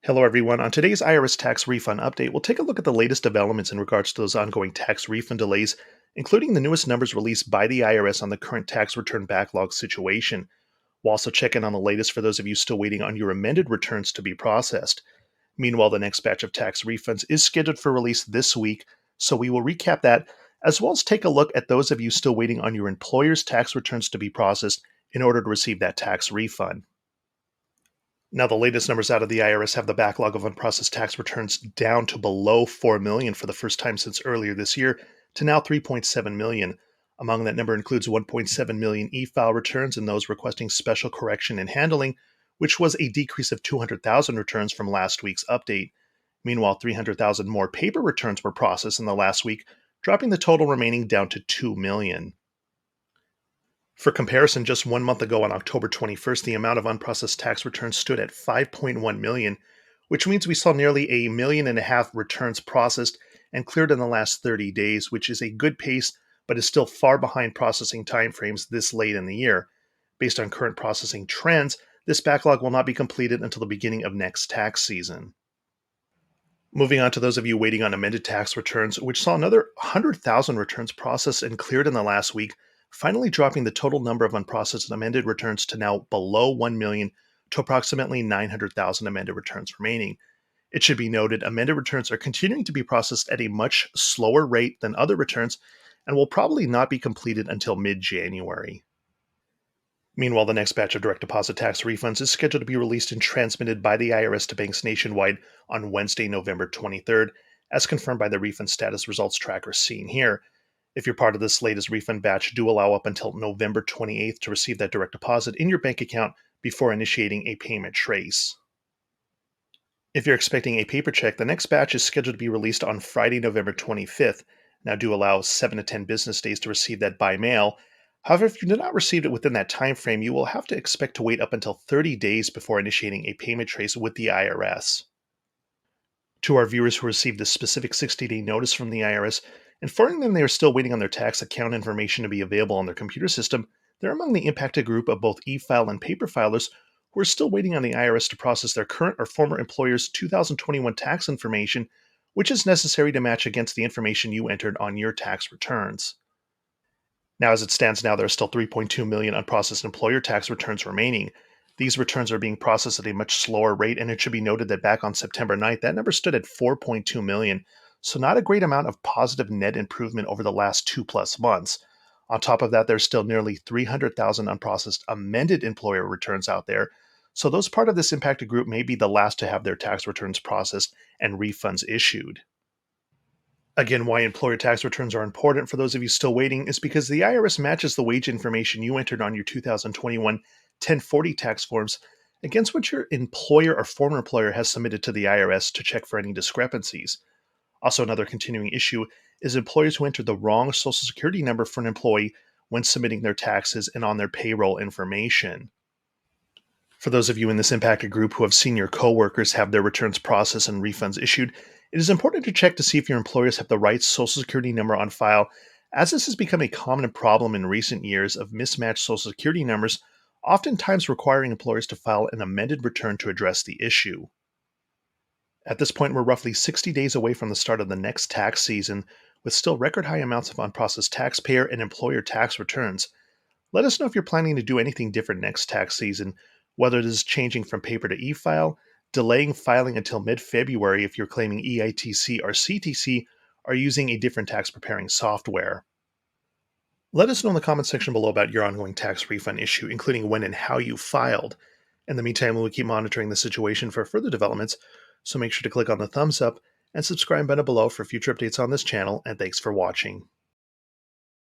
Hello, everyone. On today's IRS tax refund update, we'll take a look at the latest developments in regards to those ongoing tax refund delays, including the newest numbers released by the IRS on the current tax return backlog situation. We'll also check in on the latest for those of you still waiting on your amended returns to be processed. Meanwhile, the next batch of tax refunds is scheduled for release this week, so we will recap that, as well as take a look at those of you still waiting on your employer's tax returns to be processed in order to receive that tax refund. Now, the latest numbers out of the IRS have the backlog of unprocessed tax returns down to below 4 million for the first time since earlier this year to now 3.7 million. Among that number includes 1.7 million e-file returns and those requesting special correction and handling, which was a decrease of 200,000 returns from last week's update. Meanwhile, 300,000 more paper returns were processed in the last week, dropping the total remaining down to 2 million. For comparison, just 1 month ago on October 21st, the amount of unprocessed tax returns stood at 5.1 million, which means we saw nearly a million and a half returns processed and cleared in the last 30 days, which is a good pace, but is still far behind processing timeframes this late in the year. Based on current processing trends, this backlog will not be completed until the beginning of next tax season. Moving on to those of you waiting on amended tax returns, which saw another 100,000 returns processed and cleared in the last week, finally dropping the total number of unprocessed and amended returns to now below 1 million to approximately 900,000 amended returns remaining. It should be noted amended returns are continuing to be processed at a much slower rate than other returns and will probably not be completed until mid-January. Meanwhile, the next batch of direct deposit tax refunds is scheduled to be released and transmitted by the IRS to banks nationwide on Wednesday, November 23rd, as confirmed by the refund status results tracker seen here. If you're part of this latest refund batch, do allow up until November 28th to receive that direct deposit in your bank account before initiating a payment trace. If you're expecting a paper check, the next batch is scheduled to be released on Friday, November 25th. Now, do allow 7 to 10 business days to receive that by mail. However, if you do not receive it within that time frame, you will have to expect to wait up until 30 days before initiating a payment trace with the IRS. To our viewers who received this specific 60-day notice from the IRS, informing them they are still waiting on their tax account information to be available on their computer system, they're among the impacted group of both e-file and paper filers who are still waiting on the IRS to process their current or former employer's 2021 tax information, which is necessary to match against the information you entered on your tax returns. Now, as it stands now, there are still 3.2 million unprocessed employer tax returns remaining. These returns are being processed at a much slower rate, and it should be noted that back on September 9th, that number stood at 4.2 million, so not a great amount of positive net improvement over the last 2+ months. On top of that, there's still nearly 300,000 unprocessed amended employer returns out there, so those part of this impacted group may be the last to have their tax returns processed and refunds issued. Again, why employer tax returns are important for those of you still waiting is because the IRS matches the wage information you entered on your 2021 1040 tax forms against what your employer or former employer has submitted to the IRS to check for any discrepancies. Also, another continuing issue is employers who enter the wrong Social Security number for an employee when submitting their taxes and on their payroll information. For those of you in this impacted group who have seen your coworkers have their returns processed and refunds issued, it is important to check to see if your employers have the right Social Security number on file, as this has become a common problem in recent years of mismatched Social Security numbers, oftentimes requiring employers to file an amended return to address the issue. At this point, we're roughly 60 days away from the start of the next tax season, with still record high amounts of unprocessed taxpayer and employer tax returns. Let us know if you're planning to do anything different next tax season, whether it is changing from paper to e-file, delaying filing until mid-February if you're claiming EITC or CTC, or using a different tax preparing software. Let us know in the comments section below about your ongoing tax refund issue, including when and how you filed. In the meantime, we'll keep monitoring the situation for further developments, so make sure to click on the thumbs up and subscribe button below for future updates on this channel, and thanks for watching.